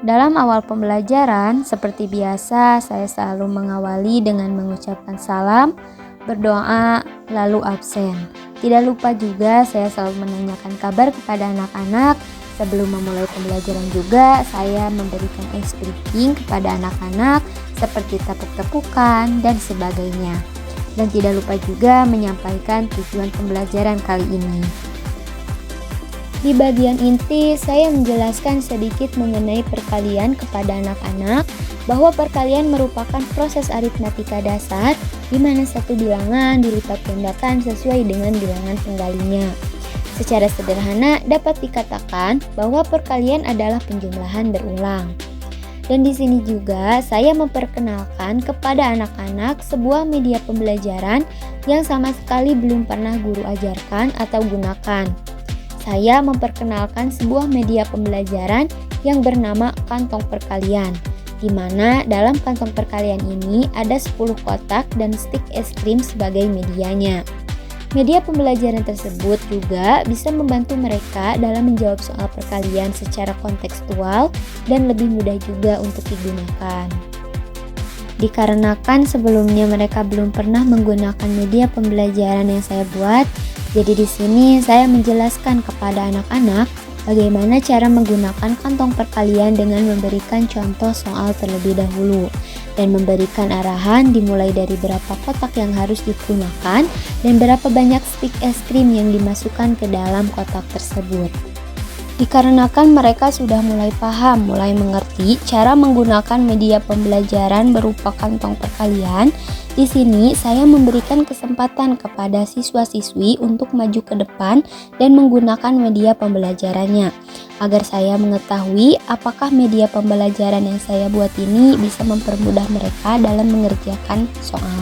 Dalam awal pembelajaran, seperti biasa, saya selalu mengawali dengan mengucapkan salam, berdoa, lalu absen. Tidak lupa juga saya selalu menanyakan kabar kepada anak-anak. Sebelum memulai pembelajaran juga, saya memberikan ice breaking kepada anak-anak seperti tepuk-tepukan dan sebagainya. Dan tidak lupa juga menyampaikan tujuan pembelajaran kali ini. Di bagian inti, saya menjelaskan sedikit mengenai perkalian kepada anak-anak bahwa perkalian merupakan proses aritmatika dasar di mana satu bilangan dilipat gandakan sesuai dengan bilangan penggalinya. Secara sederhana dapat dikatakan bahwa perkalian adalah penjumlahan berulang. Dan di sini juga saya memperkenalkan kepada anak-anak sebuah media pembelajaran yang sama sekali belum pernah guru ajarkan atau gunakan. Saya memperkenalkan sebuah media pembelajaran yang bernama kantong perkalian, di mana dalam kantong perkalian ini ada 10 kotak dan stik es krim sebagai medianya. Media pembelajaran tersebut juga bisa membantu mereka dalam menjawab soal perkalian secara kontekstual dan lebih mudah juga untuk digunakan. Dikarenakan sebelumnya mereka belum pernah menggunakan media pembelajaran yang saya buat, jadi di sini saya menjelaskan kepada anak-anak bagaimana cara menggunakan kantong perkalian dengan memberikan contoh soal terlebih dahulu dan memberikan arahan dimulai dari berapa kotak yang harus digunakan dan berapa banyak stik es krim yang dimasukkan ke dalam kotak tersebut. Dikarenakan mereka sudah mulai paham, mulai mengerti cara menggunakan media pembelajaran berupa kantong perkalian, di sini saya memberikan kesempatan kepada siswa-siswi untuk maju ke depan dan menggunakan media pembelajarannya, agar saya mengetahui apakah media pembelajaran yang saya buat ini bisa mempermudah mereka dalam mengerjakan soal.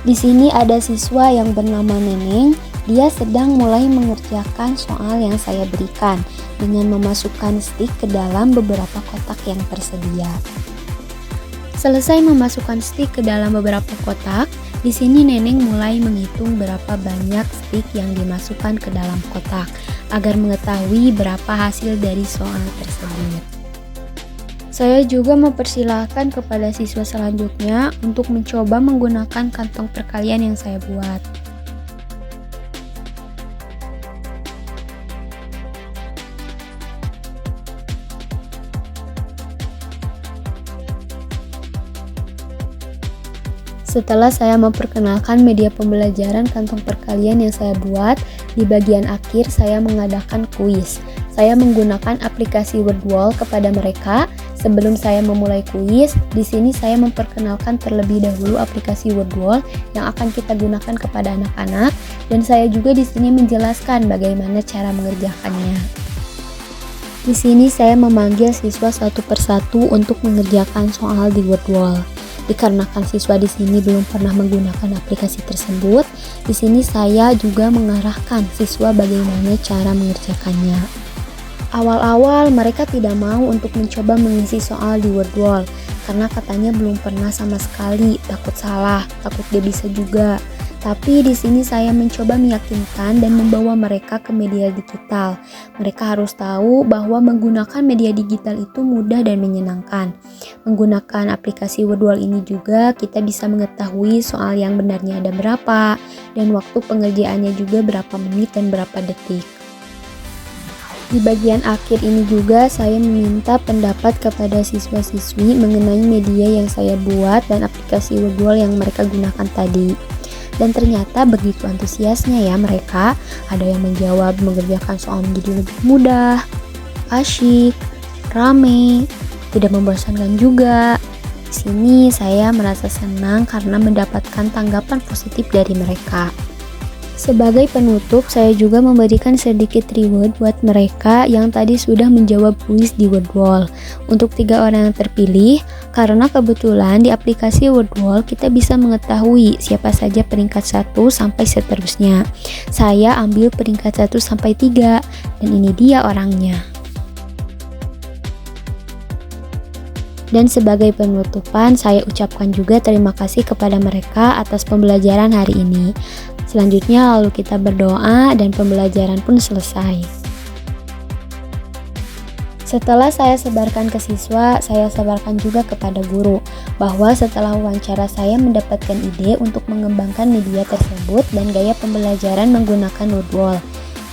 Di sini ada siswa yang bernama Neneng. Dia sedang mulai mengerjakan soal yang saya berikan dengan memasukkan stik ke dalam beberapa kotak yang tersedia. Selesai memasukkan stik ke dalam beberapa kotak, di sini Neneng mulai menghitung berapa banyak stik yang dimasukkan ke dalam kotak agar mengetahui berapa hasil dari soal tersebut. Saya juga mempersilahkan kepada siswa selanjutnya untuk mencoba menggunakan kantong perkalian yang saya buat. Setelah saya memperkenalkan media pembelajaran kantong perkalian yang saya buat, di bagian akhir saya mengadakan kuis. Saya menggunakan aplikasi Wordwall kepada mereka. Sebelum saya memulai kuis, di sini saya memperkenalkan terlebih dahulu aplikasi Wordwall yang akan kita gunakan kepada anak-anak, dan saya juga di sini menjelaskan bagaimana cara mengerjakannya. Di sini saya memanggil siswa satu persatu untuk mengerjakan soal di Wordwall. Dikarenakan siswa di sini belum pernah menggunakan aplikasi tersebut, di sini saya juga mengarahkan siswa bagaimana cara mengerjakannya. Awal-awal mereka tidak mau untuk mencoba mengisi soal di Wordwall karena katanya belum pernah sama sekali, takut salah, takut dia bisa juga. Tapi di sini saya mencoba meyakinkan dan membawa mereka ke media digital. Mereka harus tahu bahwa menggunakan media digital itu mudah dan menyenangkan. Menggunakan aplikasi Wordwall ini juga kita bisa mengetahui soal yang benarnya ada berapa dan waktu pengerjaannya juga berapa menit dan berapa detik. Di bagian akhir ini juga saya meminta pendapat kepada siswa-siswi mengenai media yang saya buat dan aplikasi Wordwall yang mereka gunakan tadi. Dan ternyata begitu antusiasnya ya mereka, ada yang menjawab mengerjakan soal menjadi lebih mudah, asyik, rame, tidak membosankan juga. Di sini saya merasa senang karena mendapatkan tanggapan positif dari mereka. Sebagai penutup, saya juga memberikan sedikit reward buat mereka yang tadi sudah menjawab kuis di Wordwall. Untuk 3 orang yang terpilih, karena kebetulan di aplikasi Wordwall kita bisa mengetahui siapa saja peringkat 1 sampai seterusnya. Saya ambil peringkat 1 sampai 3 dan ini dia orangnya. Dan sebagai penutupan, saya ucapkan juga terima kasih kepada mereka atas pembelajaran hari ini. Selanjutnya lalu kita berdoa dan pembelajaran pun selesai. Setelah saya sebarkan ke siswa, saya sebarkan juga kepada guru bahwa setelah wawancara saya mendapatkan ide untuk mengembangkan media tersebut dan gaya pembelajaran menggunakan Woodwall.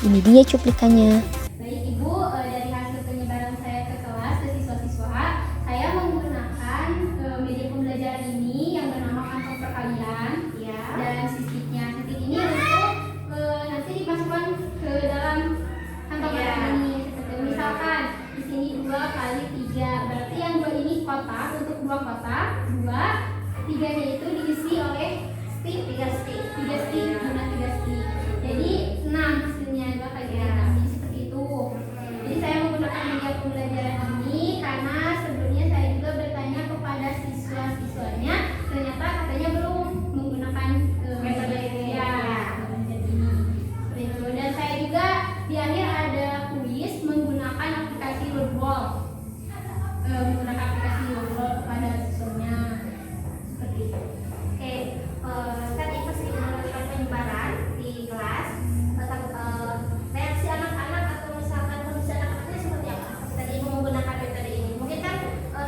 Ini dia cuplikannya. Baik Ibu, dari hasil penyebaran saya ke kelas ke siswa-siswa, saya menggunakan media pembelajaran ini yang bernama kantong perkalian, ya. Dan sisik ini untuk nanti dimasukkan ke dalam kantong perkalian ini. Seperti misalkan di sini 2 kali 3, berarti yang 2 ini kotak untuk 2 kotak, 2, 3-nya itu diisi oleh stick, 3 stick, guna 3 stick. Jadi 6 hasilnya kayak seperti itu. Jadi saya menggunakan media pembelajaran ini karena sebelumnya saya juga bertanya kepada siswa-siswanya, ternyata katanya belum menggunakan metode ini. Seperti itu. Dan saya juga di akhir ada kuis menggunakan aplikasi Woodwall. Menggunakan aplikasi Woodwall kepada siswanya. Seperti itu. Oke, kan Ibu sih melakukan penyebaran di kelas tentang reaksi anak-anak atau misalkan kondisi anak-anaknya seperti apa? Tadi Ibu menggunakan metode ini. Mungkin kan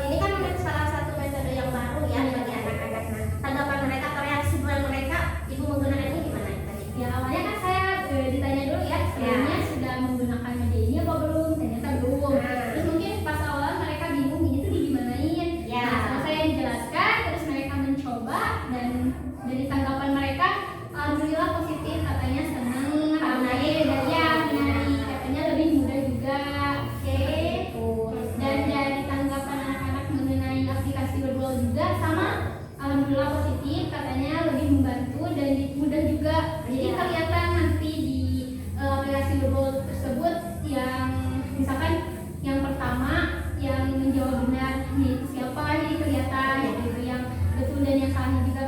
ini kan salah satu metode yang baru ya bagi anak-anak. Nah, tanggapan mereka atau reaksi mereka Ibu menggunakan ini gimana tadi? Ya awalnya kan saya ditanya dulu ya, sebelumnya sudah menggunakan media ini apa belum? Ternyata belum. Terus mungkin pas awal mereka bingung ini tuh digimanain. Ya. Nah, setelah saya jelaskan, terus mereka mencoba dan dari tanggapan mereka, alhamdulillah positif, katanya senang, menarik, katanya lebih mudah juga. Dan dari tanggapan anak-anak mengenai aplikasi Woodwall juga sama, alhamdulillah positif, katanya lebih membantu dan mudah juga. Jadi kelihatan nanti di aplikasi Woodwall tersebut yang misalkan yang pertama yang menjawab benar yaitu siapa, jadi kelihatan gitu, yang betul dan yang salah juga